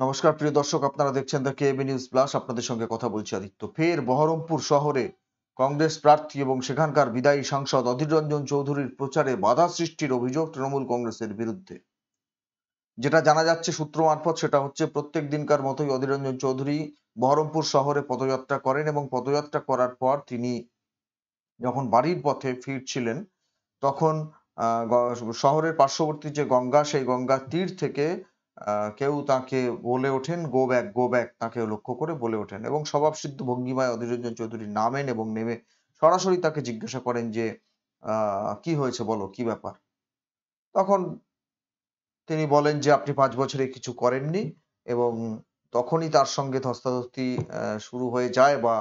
নমস্কার প্রিয় দর্শক, আপনারা দেখছেন দ্য কেবি নিউজ প্লাস। আপনাদের সঙ্গে কথা বলছি আদিত্য। ফের বহরমপুর শহরে কংগ্রেস প্রার্থী এবং সেখানকার বিদায়ী সাংসদ অধীর রঞ্জন চৌধুরীর প্রচারে বাধা সৃষ্টির অভিযোগ তৃণমূল কংগ্রেসের বিরুদ্ধে। যেটা জানা যাচ্ছে সূত্র মারফত, সেটা হচ্ছে প্রত্যেক দিনকার মতোই অধীর রঞ্জন চৌধুরী বহরমপুর শহরে পদযাত্রা করেন এবং পদযাত্রা করার পর তিনি যখন বাড়ির পথে ফিরছিলেন তখন শহরের পার্শ্ববর্তী যে গঙ্গা, সেই গঙ্গার তীর থেকে কেউ তাকে বলে ওঠেন গো ব্যাক গো ব্যাক, তাকে লক্ষ্য করে বলে ওঠেন এবং স্বভাবসিদ্ধ ভঙ্গিমায় অধীর রঞ্জন চৌধুরী নামেন এবং নেমে সরাসরি তাকে জিজ্ঞাসা করেন যে কি হয়েছে, বলো কি ব্যাপার। তখন তিনি বলেন যে আপনি 5 বছরে কিছু করেননি এবং তখনই তার সঙ্গে ধস্তাধস্তি শুরু হয়ে যায় বা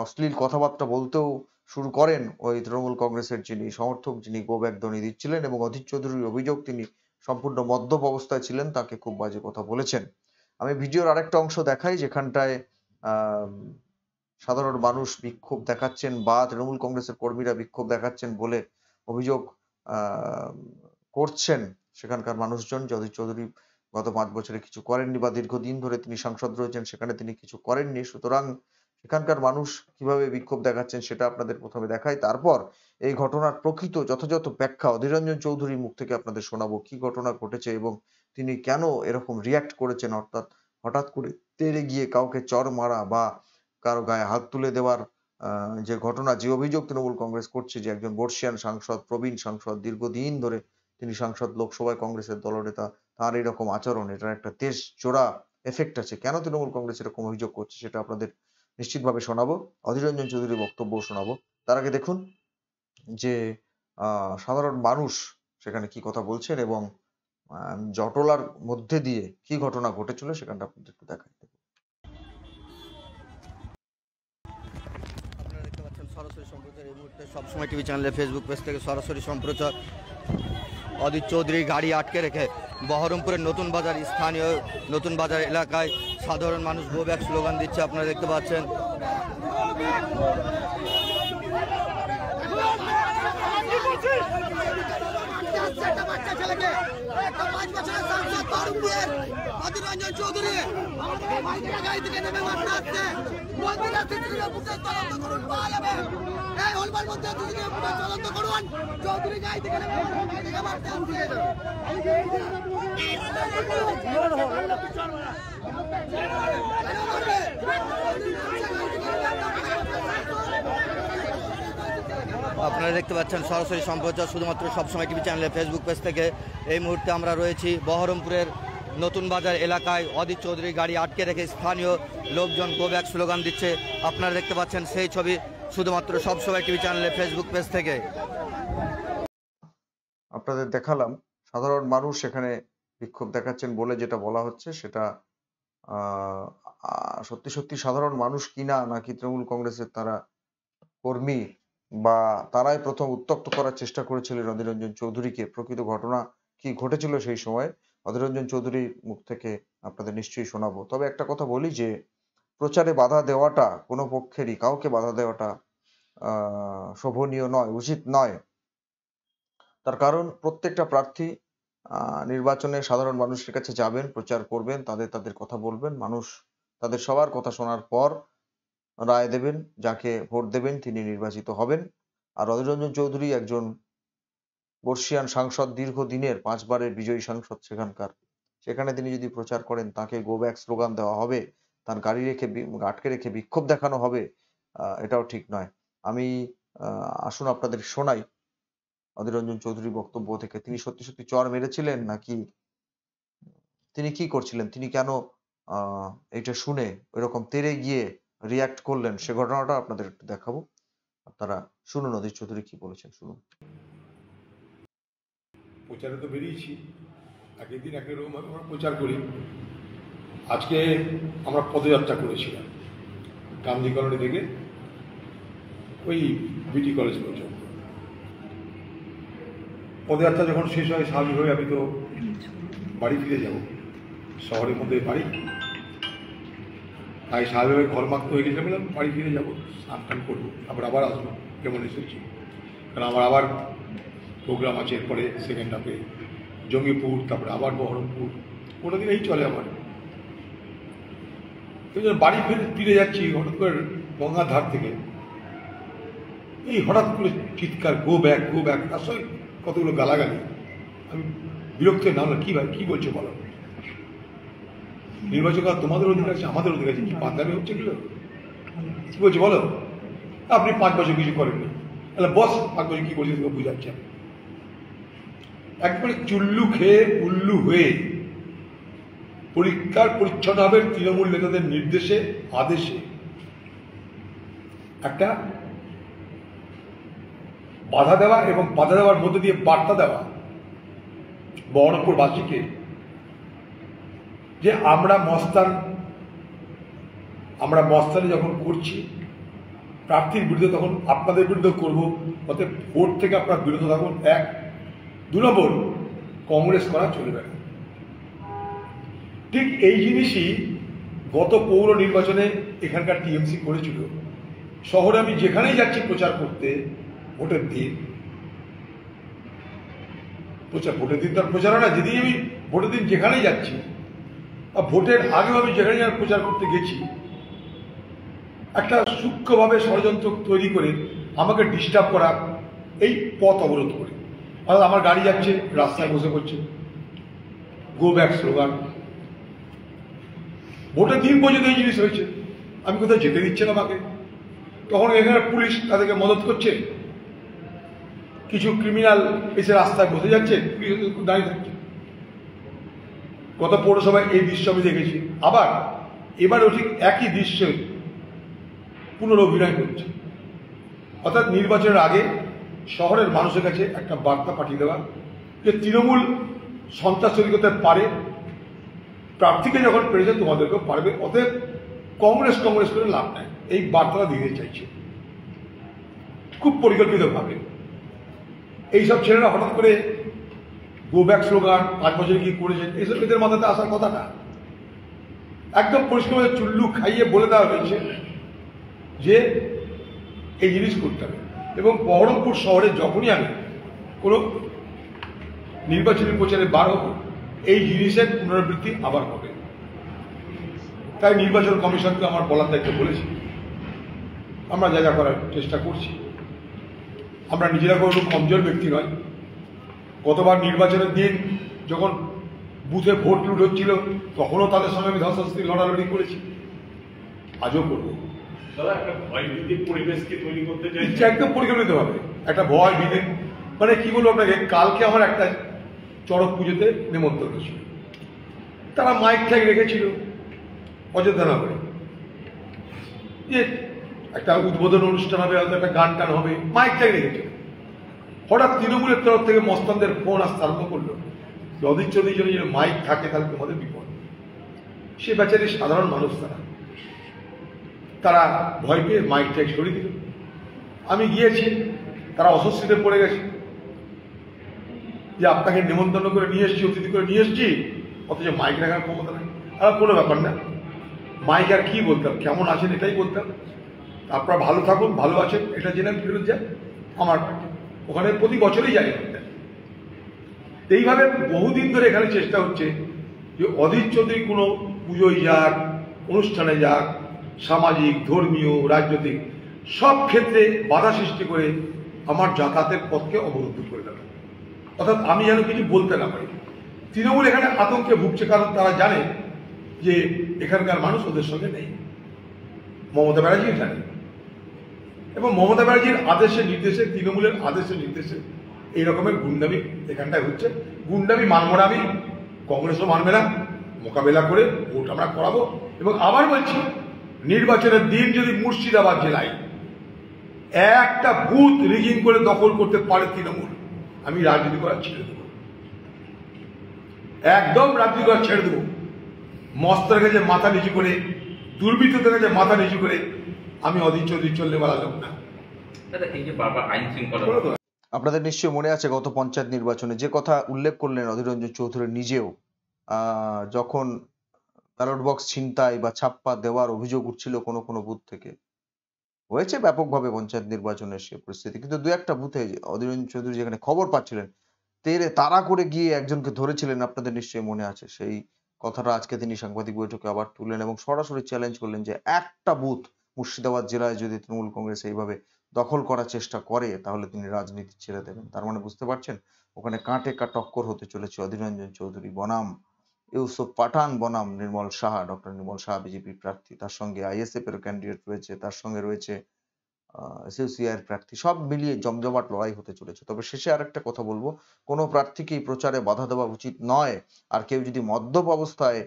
অশ্লীল কথাবার্তা বলতেও শুরু করেন ওই তৃণমূল কংগ্রেসের যিনি সমর্থক, যিনি গো ব্যাক ধ্বনি দিচ্ছিলেন। এবং অধীর চৌধুরীর অভিযোগ তিনি সম্পূর্ণ মদ্যপ অবস্থায় ছিলেন, তাকে খুব বাজে কথা বলেছেন। আমি ভিডিওর আরেকটা অংশ দেখাই, যেখানটায় সাধারণ মানুষ বিক্ষোভ দেখাচ্ছেন বা তৃণমূল কংগ্রেসের কর্মীরা বিক্ষোভ দেখাচ্ছেন বলে অভিযোগ করছেন সেখানকার মানুষজন যে অধীর চৌধুরী গত 5 বছরে কিছু করেননি বা দীর্ঘদিন ধরে তিনি সাংসদ রয়েছেন, সেখানে তিনি কিছু করেননি। সুতরাং সেখানকার মানুষ কিভাবে বিক্ষোভ দেখাচ্ছেন সেটা আপনাদের প্রথমে দেখাই, তারপর এই ঘটনার প্রকৃত যথাযথ ব্যাখ্যা অধীর রঞ্জন চৌধুরীর মুখ থেকে আপনাদের শোনাবো, কি ঘটনা ঘটেছে এবং তিনি কেন এরকম রিয়াক্ট করেছেন, অর্থাৎ হঠাৎ করে তেড়ে গিয়ে কাউকে চর মারা বা কারো গায়ে হাত তুলে দেওয়ার যে ঘটনা, যে অভিযোগ তৃণমূল কংগ্রেস করছে যে একজন বর্ষিয়ান সাংসদ, প্রবীণ সাংসদ, দীর্ঘদিন ধরে তিনি সাংসদ, লোকসভায় কংগ্রেসের দলনেতা, তার এরকম আচরণ, এটার একটা দেশ জোড়া এফেক্ট আছে। কেন তৃণমূল কংগ্রেস এরকম অভিযোগ করছে সেটা আপনাদের নিশ্চিতভাবে শোনাবো, অধীর রঞ্জন চৌধুরীর বক্তব্য শোনাবো। তার আগে দেখুন যে সাধারণ মানুষ সেখানে কি কথা বলছেন এবং জটলার মধ্যে দিয়ে কি ঘটনা ঘটেছিল সেখানটা আপনাদের একটু দেখাই। আপনারা দেখতে পাচ্ছেন সরাসরি সম্প্রচার এই মুহূর্তে সবসময় টিভি চ্যানেলে ফেসবুক পেজ থেকে সরাসরি সম্প্রচার। অধীর চৌধুরী গাড়ি আটকে রেখে বহরমপুরের নতুন বাজার, স্থানীয় নতুন বাজার এলাকায় সাধারণ মানুষ গো ব্যাক স্লোগান দিচ্ছে। আপনারা দেখতে পাচ্ছেন অধীর রঞ্জন চৌধুরী গাড়ি থেকে নেমে মারতে আসছে, তদন্ত করুন, পাওয়া যাবে। এই হলবার মধ্যে তদন্ত করুন, চৌধুরী গাড়ি থেকে নেমে মারতে আসছে। আপনারা দেখতে পাচ্ছেন সরাসরি সম্প্রচার শুধুমাত্র সবসময় টিভি চ্যানেলে ফেসবুক পেজ থেকে। এই মুহূর্তে আমরা রয়েছি বহরমপুরের নতুন বাজার এলাকায়। অধীর চৌধুরী গাড়ি আটকে রেখে স্থানীয় লোকজন গো ব্যাক স্লোগান দিচ্ছে। আপনারা দেখতে পাচ্ছেন সেই ছবি শুধুমাত্র সবসময় টিভি চ্যানেলে ফেসবুক পেজ থেকে আপনাদের দেখালাম। সাধারণ মানুষ সেখানে বিক্ষোভ দেখাচ্ছেন বলে যেটা বলা হচ্ছে সেটা সত্যি সত্যি সাধারণ মানুষ কিনা, নাকি তৃণমূল কংগ্রেসের তারা কর্মী বা তারাই প্রথম উত্তক্ত করার চেষ্টা করেছিলেন অধীর রঞ্জন চৌধুরীকে। প্রকৃত ঘটনা কি ঘটেছিল সেই সময় অধীর রঞ্জন চৌধুরীর মুখ থেকে আপনাদের নিশ্চয়ই শোনাবো। তবে একটা কথা বলি যে প্রচারে বাধা দেওয়াটা কোনো পক্ষেরই, কাউকে বাধা দেওয়াটা শোভনীয় নয়, উচিত নয়। তার কারণ প্রত্যেকটা প্রার্থী নির্বাচনে সাধারণ মানুষের কাছে যাবেন, প্রচার করবেন, তাদের কথা বলবেন, মানুষ তাদের সবার কথা শোনার পর রায় দেবেন, যাকে ভোট দেবেন তিনি নির্বাচিত হবেন। আর অধীর রঞ্জন চৌধুরী একজন বর্ষিয়ান সাংসদ, দীর্ঘদিনের 5 বারের বিজয়ী সাংসদ সেখানে তিনি যদি প্রচার করেন, তাকে গো ব্যাক স্লোগান দেওয়া হবে, তার গাড়ি আটকে রেখে বিক্ষোভ দেখানো হবে, এটাও ঠিক নয়। আমি আসুন আপনাদের শোনাই অধীর রঞ্জন চৌধুরীর বক্তব্য থেকে। তিনি সত্যি সত্যি চর মেরেছিলেন নাকি তিনি কি করছিলেন, তিনি কেন এটা শুনে ওইরকম তেড়ে গিয়ে রিয়াক্ট করলেন, সে ঘটনাটা আপনাদের একটু দেখাবো। আপনারা শুনুন অধীর চৌধুরী কি বলেছেন, শুনুন। প্রচারে তো বেরিয়েছি, একের দিন একের রকম আমরা প্রচার করি। আজকে আমরা পদযাত্রা করেছিলাম গান্ধী কলোনি থেকে ওই বিটি কলেজ পর্যন্ত। পদযাত্রা যখন শেষ হয় স্বাভাবিকভাবে আমি তো বাড়ি ফিরে যাব, শহরের মধ্যে বাড়ি, তাই স্বাভাবিকভাবে ঘরমাক্ত হয়ে গেছিলাম, বললাম বাড়ি ফিরে যাবো, স্নান টান করবো, তারপর আবার আসবো যেমন এসেছি। কারণ আমার আবার প্রোগ্রাম আছে এরপরে সেকেন্ড হাফে জঙ্গিপুর, তারপরে আবার বহরমপুর, কোনো দিন এই চলে আমার। ওই জন্য বাড়ি ফিরে যাচ্ছি হঠাৎ করে গঙ্গার ধার থেকে, এই হঠাৎ করে চিৎকার, গো ব্যাক গো ব্যাক, তার সঙ্গে কতগুলো গালাগালি। আমি বিরক্ত নামলাম, কি ভাই কি বলছো বলো, নির্বাচন করা তোমাদের অধিকার আছে, আমাদের অধিকার আছে, কি পান্তামি হচ্ছে এগুলো, কি বলছো বলো? আপনি 5 বছর কিছু করেননি, তাহলে বস 5 বছর কি করছে তোকে বুঝাচ্ছেন। একবারে চুল্লু খেয়ে উল্লু হয়ে পরিষ্কার পরিচ্ছন্নভাবে তৃণমূল নেতাদের নির্দেশে আদেশে একটা বাধা দেওয়া এবং বাধা দেওয়ার মধ্যে দিয়ে বার্তা দেওয়া বহরমপুরবাসীকে যে আমরা মস্তানি যখন করছি প্রার্থীর বিরুদ্ধে, তখন আপনাদের বিরুদ্ধে করবো, অতএব ভোট থেকে আপনার বিরত থাকুন। 1, 2 নম্বর, কংগ্রেস করা চলবে না। ঠিক এই জিনিসই গত পৌর নির্বাচনে এখানকার টিএমসি করেছিল। শহরে আমি যেখানেই যাচ্ছি প্রচার করতে, ভোটের দিন ভোটের দিন তার প্রচার হয় না, যেদিন আমি ভোটের দিন যেখানেই যাচ্ছি, ভোটের আগেও আমি যেখানে প্রচার করতে গেছি, একটা সূক্ষ্মভাবে ষড়যন্ত্র তৈরি করে আমাকে ডিস্টার্ব করা, এই পথ অবরোধ করে, অর্থাৎ আমার গাড়ি যাচ্ছে, রাস্তায় বসে পড়ছে, গো ব্যাক স্লোগান। ভোটের দিন পর্যন্ত এই জিনিস হয়েছে, আমি কোথাও যেতে দিচ্ছে না আমাকে। তখন এখানে পুলিশ তাদেরকে মদত করছে, কিছু ক্রিমিনাল এসে রাস্তায় বসে যাচ্ছে, দাঁড়িয়ে থাকছে। গত পৌরসভায় এই দৃশ্য আমি দেখেছি, আবার এবারও ঠিক একই দৃশ্যে পুনরঅভিনয় করছে। অর্থাৎ নির্বাচনের আগে শহরের মানুষের কাছে একটা বার্তা পাঠিয়ে দেওয়া যে তৃণমূল সন্ত্রাস তৈরি করতে পারে, প্রার্থীকে যখন পেরেছে তোমাদেরকেও পারবে, অতএব কংগ্রেস করে লাভ নেই, এই বার্তাটা দিতে চাইছে খুব পরিকল্পিতভাবে। এইসব ছেলেরা হঠাৎ করে গো ব্যাক স্লোগান, 5 বছরে কি করেছে, এইসব এদের মাথাতে আসার কথা না। একদম পরিষ্কারভাবে চুল্লু খাইয়ে বলে দেওয়া হয়েছে যে এই জিনিস করতে হবে। এবং বহরমপুর শহরে যখনই আমি কোনো নির্বাচনী প্রচারে বার হব, এই জিনিসের পুনরাবৃত্তি আবার হবে। তাই নির্বাচন কমিশনকে আমার বলার দায়িত্ব বলেছি, আমরা যা যা করার চেষ্টা করছি। আমরা নিজেরা কোনো কমজোর ব্যক্তি নয়। গতবার নির্বাচনের দিন যখন বুথে ভোট লুট হচ্ছিল, তখনও তাদের সঙ্গে আমি ধস্তাধস্তি লড়ালড়ি করেছি, আজও করব। একদম পরিকল্পিত ভাবে একটা ভয় ভীতি, মানে কি বলবো আপনাকে, কালকে আমার একটা চড়ক পুজোতে নেমন্তন্ন ছিল, তারা মাইক ঠ্যাক রেখেছিল অযোধ্যা নগরে, যে একটা উদ্বোধন অনুষ্ঠান হবে, হয়তো একটা গান টান হবে, মাইক ঠ্যাক রেখেছিল। হঠাৎ তৃণমূলের তরফ থেকে মস্তানদের ফোন আসতে আরম্ভ করলো, অধীর চৌধুরীর জন্য যদি মাইক থাকে তাহলে তোমাদের বিপদ। সে বেচারি সাধারণ মানুষ, তারা ভয় পেয়ে মাইক ট্যাগ সরিয়ে দিল। আমি গিয়েছি, তারা অস্বস্তিতে পড়ে গেছে যে আপনাকে নেমন্তন্ন করে নিয়ে এসছি, অতিথি করে নিয়ে এসছি, অথচ মাইক রাখার ক্ষমতা নেই। আর কোনো ব্যাপার না, মাইক আর কি বলতাম, কেমন আছেন এটাই বলতাম, আপনারা ভালো থাকুন, ভালো আছেন এটা জেনে ফেরত যান। আমার ওখানে প্রতি বছরই যাই। এইভাবে বহুদিন ধরে এখানে চেষ্টা হচ্ছে যে অধীর চৌধুরী কোনো পুজোয় যাক, অনুষ্ঠানে যাক, সামাজিক, ধর্মীয়, রাজনৈতিক সব ক্ষেত্রে বাধা সৃষ্টি করে আমার যাতায়াতের পথকে অবরুদ্ধ করে দেবে, অর্থাৎ আমি যেন কিছু বলতে না পারি। তৃণমূল এখানে আতঙ্কে ভুগছে, কারণ তারা জানে যে এখানকার মানুষ ওদের সঙ্গে নেই। মমতা ব্যানার্জি জানে, এবং মমতা ব্যানার্জির আদেশে নির্দেশে, তৃণমূলের আদেশে নির্দেশে এই রকমের গুন্ডামি এখানটায় হচ্ছে। গুন্ডামি মানব না আমি, কংগ্রেসও মানবে না, মোকাবেলা করে ভোট আমরা করাবো। এবং আবার বলছি, নির্বাচনের দিন যদি মুর্শিদাবাদ জেলায় একটা বুথ রিগিং করে দখল করতে পারে তৃণমূল, আমি রাজনীতি করা ছেড়ে দেবো, একদম রাজনীতি করা ছেড়ে দেবো। মস্তের কাছে মাথা নিচু করে, দুর্বৃত্তদের কাছে মাথা নিচু করে আমি অধীর চৌধুরী চললে বলা লোক না। আপনাদের নিশ্চয়ই মনে আছে গত পঞ্চায়েত নির্বাচনে যে কথা উল্লেখ করলেন অধীর রঞ্জন চৌধুরী নিজেও, যখন ব্যালট বক্স ছিনতাই বা ছাপ্পা দেওয়ার অভিযোগ উঠছিল কোনো কোনো বুথ থেকে, হয়েছে ব্যাপকভাবে পঞ্চায়েত নির্বাচনের সে পরিস্থিতি, কিন্তু দু একটা বুথে অধীর রঞ্জন চৌধুরী যেখানে খবর পাচ্ছিলেন, তাড়া করে গিয়ে একজনকে ধরেছিলেন, আপনাদের নিশ্চয়ই মনে আছে সেই কথাটা আজকে তিনি সাংবাদিক বৈঠকে আবার তুললেন এবং সরাসরি চ্যালেঞ্জ করলেন যে একটা বুথ মুর্শিদাবাদ জেলায় যদি তৃণমূল কংগ্রেস এইভাবে দখল করার চেষ্টা করে তাহলে তিনি রাজনীতি ছেড়ে দেবেন। তার মানে বুঝতে পারছেন ওখানে কাঁটে টক্কর হতে চলেছে অধীর রঞ্জন চৌধুরী বনাম ইউসুফ পাঠান বনাম নির্মল সাহা, ডক্টর নির্মল সাহা বিজেপি প্রার্থী, তার সঙ্গে আইএসএফ এর ক্যান্ডিডেট রয়েছে, তার সঙ্গে রয়েছে এসইউসিআই এর প্রার্থী, সব মিলিয়ে জমজমাট লড়াই হতে চলেছে। তবে শেষে আরেকটা কথা বলবো, কোনো প্রার্থীকেই প্রচারে বাধা দেওয়া উচিত নয়। আর কেউ যদি মদ্যপ অবস্থায়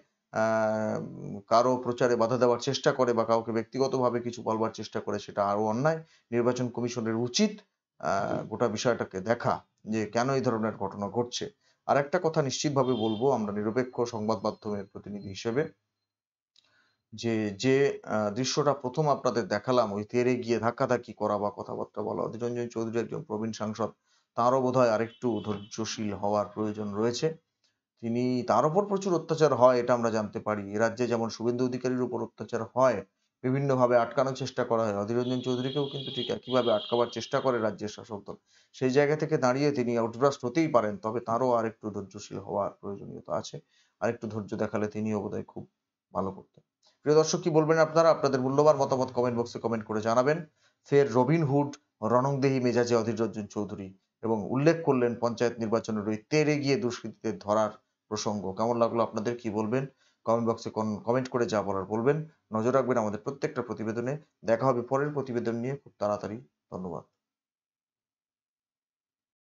কারো প্রচারে বাধা দেওয়ার চেষ্টা করে বা কাউকে ব্যক্তিগতভাবে কিছু বলবার চেষ্টা করে সেটা আরো অন্যায়। নির্বাচন কমিশনের উচিত গোটা বিষয়টাকে দেখা যে কেন এই ধরনের ঘটনা ঘটছে। আর একটা কথা নিশ্চিতভাবে বলবো আমরা নিরপেক্ষ সংবাদ মাধ্যমের প্রতিনিধি হিসেবে, যে দৃশ্যটা প্রথম আপনাদের দেখালাম ওই তেড়ে গিয়ে ধাক্কাধাক্কি করা বা কথাবার্তা বলা, অধীর রঞ্জন চৌধুরী একজন প্রবীণ সাংসদ, তারও বোধহয় আরেকটু ধৈর্যশীল হওয়ার প্রয়োজন রয়েছে। তার উপর প্রচুর অত্যাচার হয় এটা আমরা জানতে পারি। এ রাজ্যে যেমন শুভেন্দু অধিকারীর উপর অত্যাচার হয়, বিভিন্নভাবে আটকানোর চেষ্টা করা হয়, অধীর রঞ্জন চৌধুরীকেও কিন্তু ঠিক একইভাবে আটকাবার চেষ্টা করে রাজ্যের শাসক দল। সেই জায়গা থেকে দাঁড়িয়ে তিনি আউটব্রাস্ট হতেই পারেন, তবে তারও আরেকটু ধৈর্যশীল হওয়ার প্রয়োজনীয়তা আছে। আরেকটু ধৈর্য দেখালে তিনিও বোধহয় খুব ভালো করতেন। প্রিয় দর্শক, কি বলবেন আপনারা? আপনাদের মূল্যবান মতামত কমেন্ট বক্সে কমেন্ট করে জানাবেন। ফের রবিনহুড রণংদেহী মেজাজে অধীর রঞ্জন চৌধুরী এবং উল্লেখ করলেন পঞ্চায়েত নির্বাচনের ওই তেড়ে গিয়ে দুষ্কৃতীদের ধরার প্রসঙ্গ। কেমন লাগলো আপনাদের? কি বলবেন? কমেন্ট বক্সে কমেন্ট করে যা বলার বলবেন। নজর রাখবেন আমাদের প্রত্যেকটা প্রতিবেদনে। দেখা হবে পরের প্রতিবেদন নিয়ে খুব তাড়াতাড়ি। ধন্যবাদ।